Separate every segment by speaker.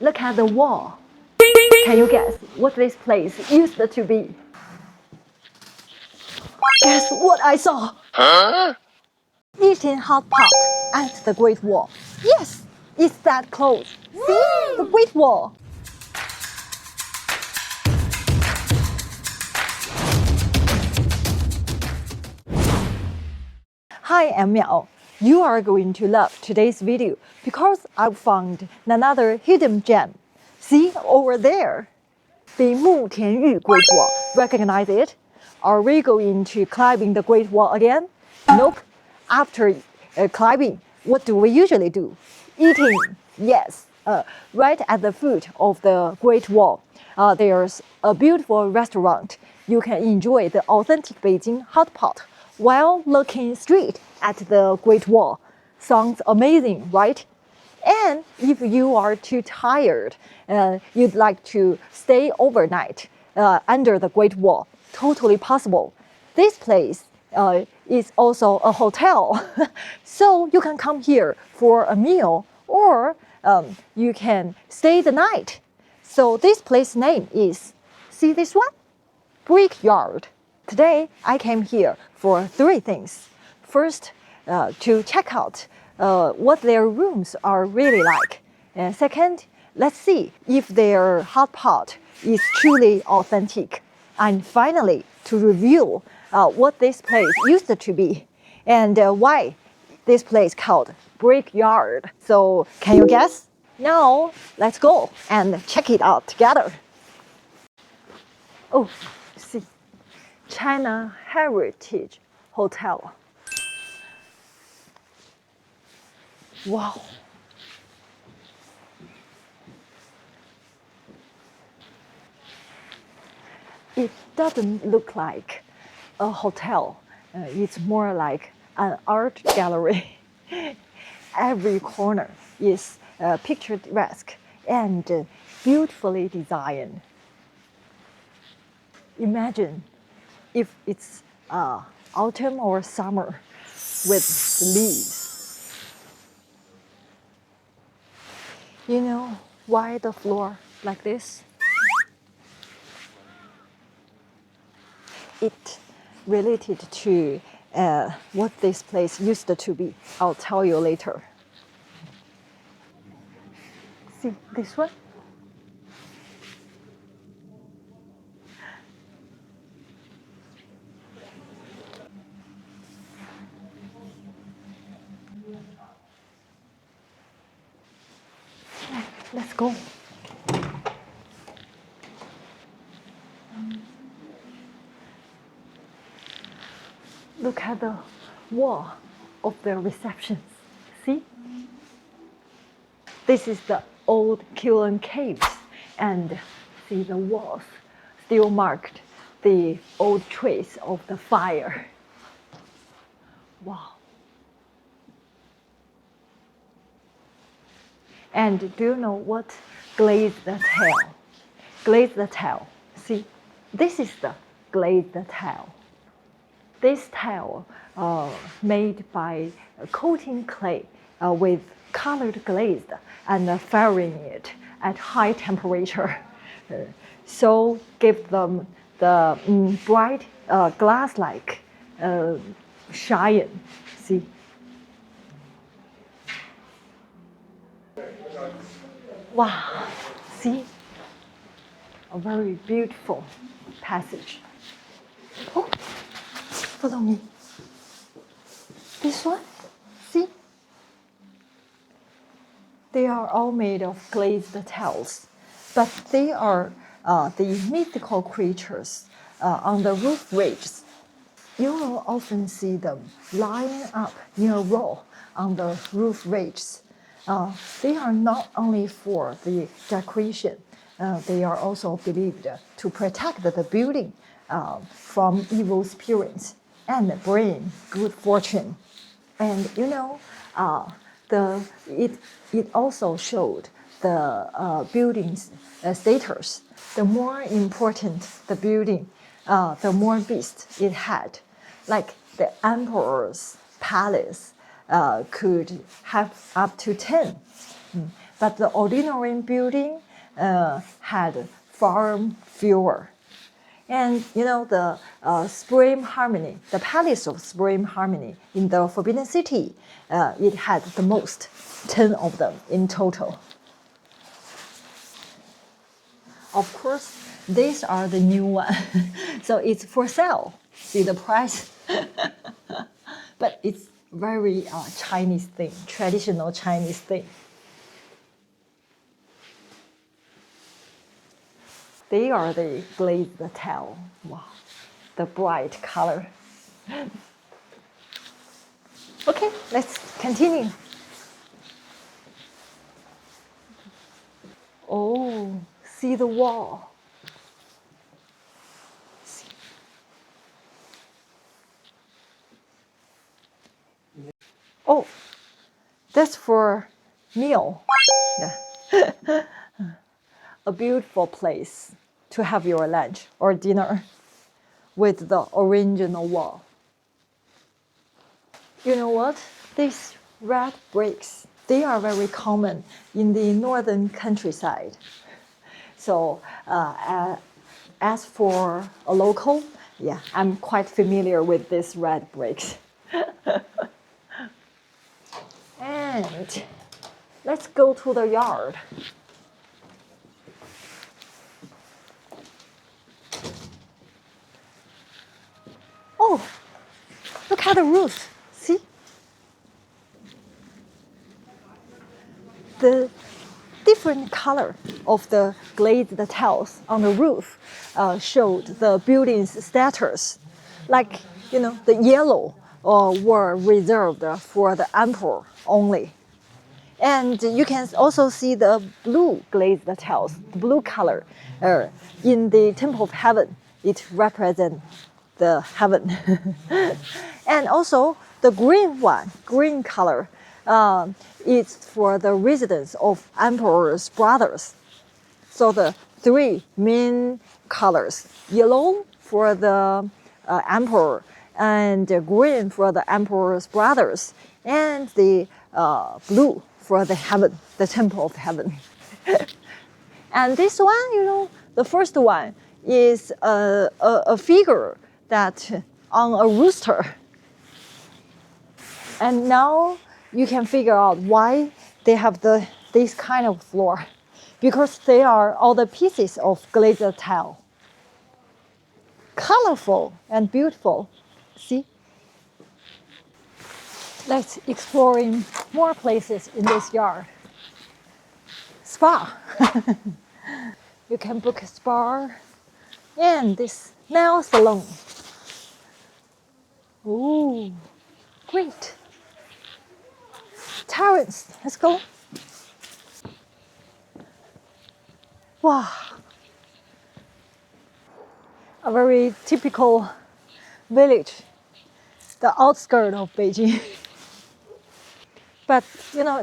Speaker 1: Look at the wall. Can you guess what this place used to be? Guess what I saw? Eating hot pot at the Great Wall. Yes, it's that close. See? The Great Wall. Hi, I'm Miao. You are going to love today's video because I found another hidden gem. See over there? The Mutianyu Great Wall. Recognize it? Are we going to climbing the Great Wall again? Nope. After climbing, what do we usually do? Eating. Yes. Right at the foot of the Great Wall, there's a beautiful restaurant. You can enjoy the authentic Beijing hotpot while looking straight at the Great Wall. Sounds amazing, right? And if you are too tired, you'd like to stay overnight under the Great Wall, totally possible. This place is also a hotel, so you can come here for a meal or you can stay the night. So this place name is, see this one? Brickyard. Today I came here for three things. First, to check out what their rooms are really like. And second, let's see if their hot pot is truly authentic. And finally, to reveal what this place used to be and why this place called Brickyard. So can you guess? Now let's go and check it out together. Oh, see, China Heritage Hotel. Wow. It doesn't look like a hotel. It's more like an art gallery. Every corner is picturesque and beautifully designed. Imagine if it's autumn or summer with the leaves. You know why the floor like this? It related to what this place used to be. I'll tell you later. See this one? Let's go. Look at the wall of the receptions. See? This is the old kiln caves, and see the walls still marked the old trace of the fire. Wow. And do you know what glazed tile? Glazed tile. See, this is the glazed tile. This tile made by coating clay with colored glazed and firing it at high temperature. So give them the bright glass-like shine. See. Wow, see? A very beautiful passage. Oh, follow me. This one, see? They are all made of glazed tiles, but they are the mythical creatures on the roof ridges. You will often see them lying up in a row on the roof ridges. They are not only for the decoration, they are also believed to protect the building from evil spirits and bring good fortune. And you know, it also showed the building's status. The more important the building, the more beasts it had. Like the emperor's palace could have up to 10. but the ordinary building had far fewer. And the Supreme Harmony, the Palace of Supreme Harmony in the Forbidden City, it had the most, 10 of them in total. Of course, these are the new one, so it's for sale. See the price? But it's very Chinese thing, traditional Chinese thing. They are the glazed tile. Wow, the bright color. Okay, let's continue. Oh, see the wall. Oh, that's for meal. Yeah. A beautiful place to have your lunch or dinner with the original wall. You know what? These red bricks, they are very common in the northern countryside. So as for a local, yeah, I'm quite familiar with these red bricks. And let's go to the yard. Oh, look at the roof. See? The different color of the glazed tiles on the roof showed the building's status. Like, the yellow were reserved for the emperor only. And you can also see the blue glazed tiles, the blue color. In the Temple of Heaven, it represents the heaven. And also the green one, green color, is for the residence of emperor's brothers. So the three main colors, yellow for the emperor, and green for the emperor's brothers, and the blue for the heaven, the Temple of Heaven. And this one, the first one is a figure that on a rooster. And now you can figure out why they have this kind of floor, because they are all the pieces of glazed tile. Colorful and beautiful. See? Let's explore more places in this yard. Spa. You can book a spa and this nail salon. Ooh, great. Terrace, let's go. Wow. A very typical village, the outskirts of Beijing. But,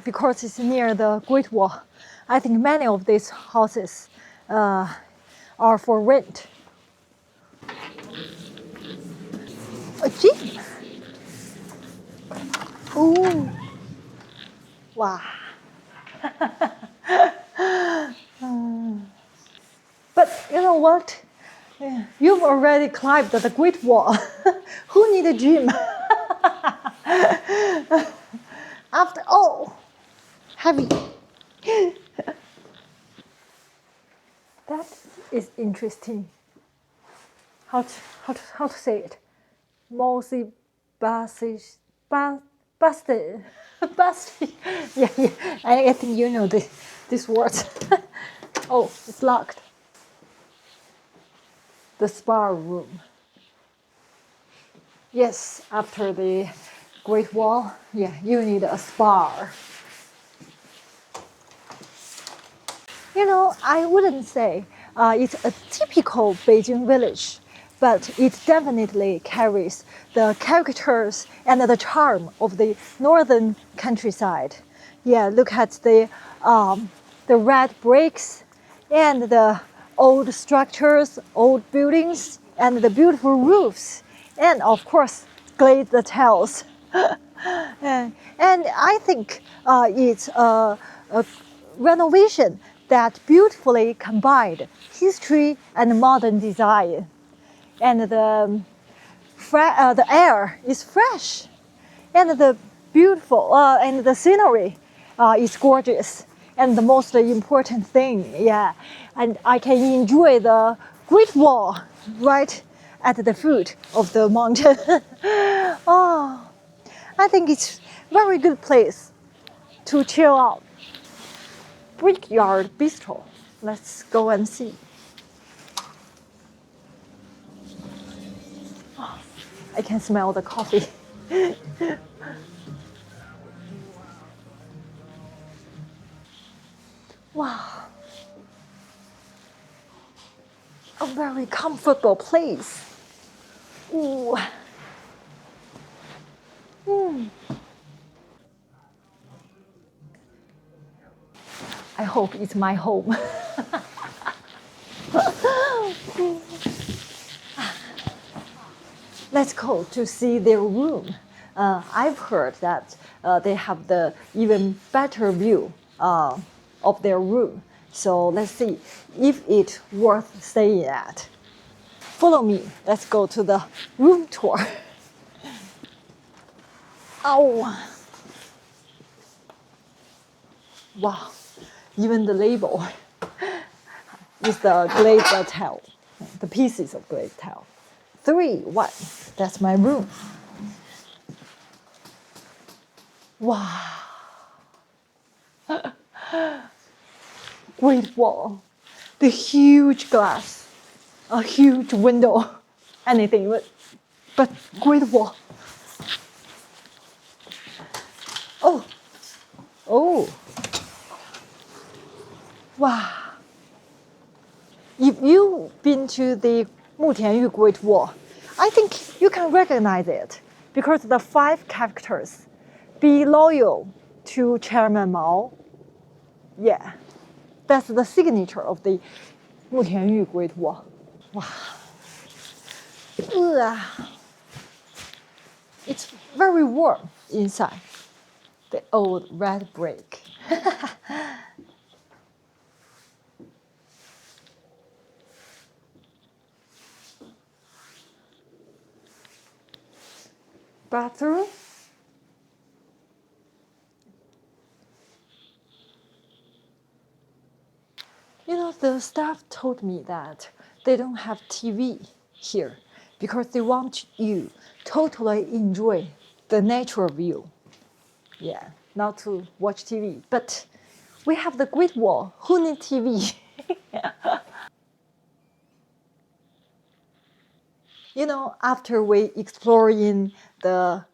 Speaker 1: because it's near the Great Wall, I think many of these houses are for rent. A gym. Ooh. Wow. But you know what? You've already climbed the Great Wall. Who need a gym? After all, heavy. That is interesting. How to say it? Busted. Yeah. I think you know this word. Oh, it's locked. The spa room. Yes, after the Great Wall, yeah, you need a spa. I wouldn't say it's a typical Beijing village, but it definitely carries the characters and the charm of the northern countryside. Yeah, look at the red bricks and the old structures, old buildings, and the beautiful roofs, and of course, glazed tiles. And I think it's a renovation that beautifully combined history and modern design. And the air is fresh, and the beautiful and the scenery is gorgeous. And the most important thing, yeah, and I can enjoy the Great Wall right at the foot of the mountain. Oh, I think it's very good place to chill out. Brickyard Bistro. Let's go and see. Oh, I can smell the coffee. Wow. A very comfortable place. Ooh. I hope it's my home. Let's go to see their room. I've heard that they have the even better view of their room. So let's see if it's worth staying at. Follow me. Let's go to the room tour. Oh, wow! Even the label is the glazed tile, the pieces of glazed tile. 3-1. That's my room. Wow! Great wall, the huge glass, a huge window, anything but great wall. Oh, oh, wow! If you've been to the Mutianyu Great Wall, I think you can recognize it because the 5 characters, be loyal to Chairman Mao. Yeah, that's the signature of the Mutianyu Great Wall. Wow. It's very warm inside the old red brick. Bathroom. You know, the staff told me that they don't have TV here because they want you totally enjoy the natural view. Yeah, not to watch TV, but we have the Great Wall. Who needs TV? You know, after we exploring the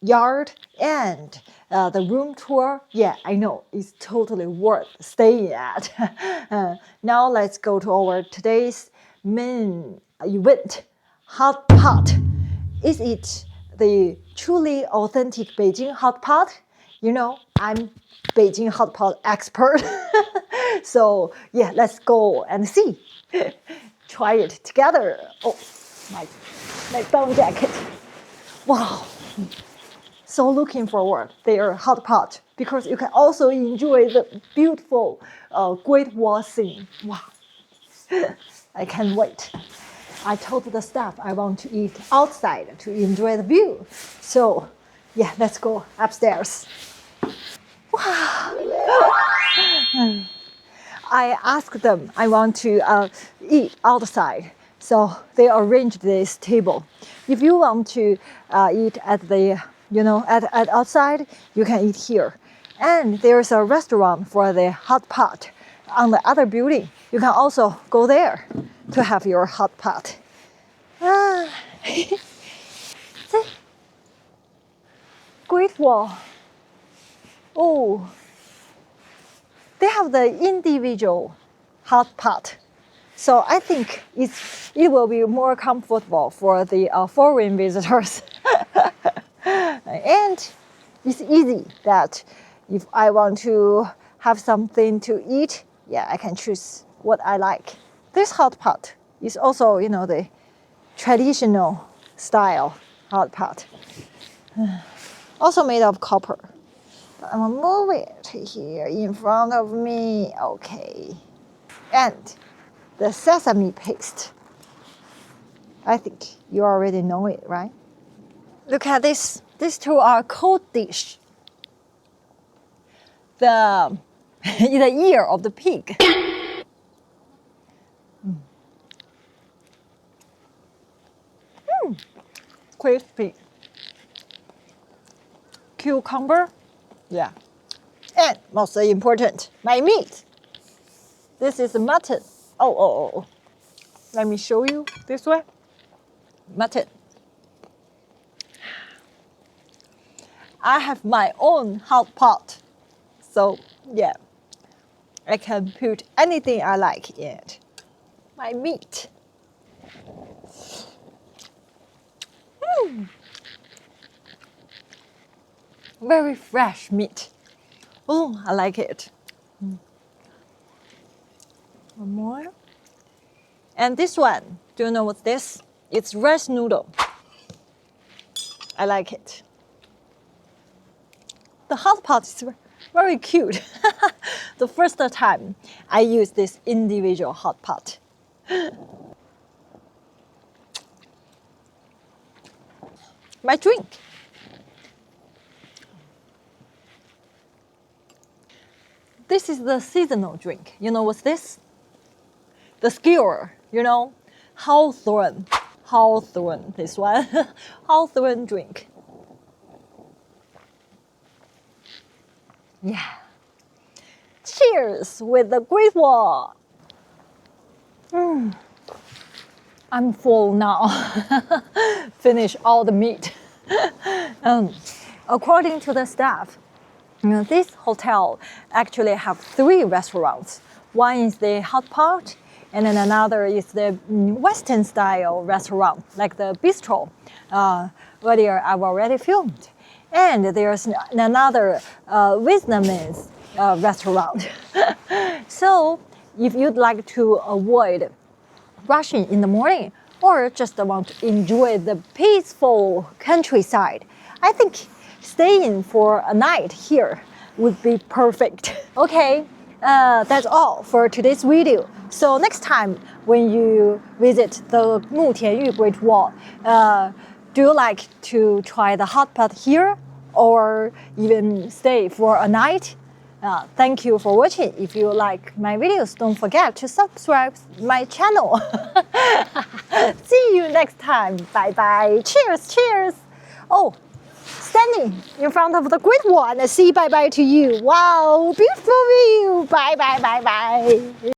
Speaker 1: yard and the room tour, yeah, I know it's totally worth staying at. Now let's go to our today's main event, hot pot. Is it the truly authentic Beijing hot pot? You know, I'm Beijing hot pot expert. So yeah, let's go and see. Try it together. Oh, my down jacket. Wow. So looking forward their hot pot because you can also enjoy the beautiful Great Wall scene. Wow. I can't wait. I told the staff I want to eat outside to enjoy the view. So yeah, let's go upstairs. Wow. I asked them I want to eat outside. So they arranged this table. If you want to eat at the, at outside, you can eat here. And there's a restaurant for the hot pot on the other building. You can also go there to have your hot pot. See? Great Wall. Oh, they have the individual hot pot. So I think it will be more comfortable for the foreign visitors. And it's easy that if I want to have something to eat, yeah, I can choose what I like. This hot pot is also, the traditional style hot pot. Also made of copper. I'm gonna move it here in front of me. Okay. And the sesame paste. I think you already know it, right? Look at this. These two are cold dish. The ear of the pig. Crispy. Cucumber. Yeah. And most important, my meat. This is mutton. Oh. Let me show you this way. Mutton. I have my own hot pot. So, yeah. I can put anything I like in it. My meat. Very fresh meat. Oh, I like it. One more. And this one, do you know what's this? It's rice noodle. I like it. The hot pot is very cute. The first time I used this individual hot pot. My drink. This is the seasonal drink. You know what's this? The skewer, you know, Hawthorne, this one, Hawthorne drink. Yeah. Cheers with the Great Wall. I'm full now. Finish all the meat. According to the staff, this hotel actually have 3 restaurants. One is the Hotpot, and then another is the Western style restaurant, like the bistro. Earlier I've already filmed. And there's another Vietnamese restaurant. So if you'd like to avoid rushing in the morning or just want to enjoy the peaceful countryside, I think staying for a night here would be perfect. Okay, that's all for today's video. So next time when you visit the Mutianyu Great Wall, do you like to try the hot pot here or even stay for a night? Thank you for watching. If you like my videos, don't forget to subscribe my channel. See you next time. Bye bye. Cheers, cheers. Oh, standing in front of the Great Wall and say bye bye to you. Wow, beautiful view. Bye bye bye bye.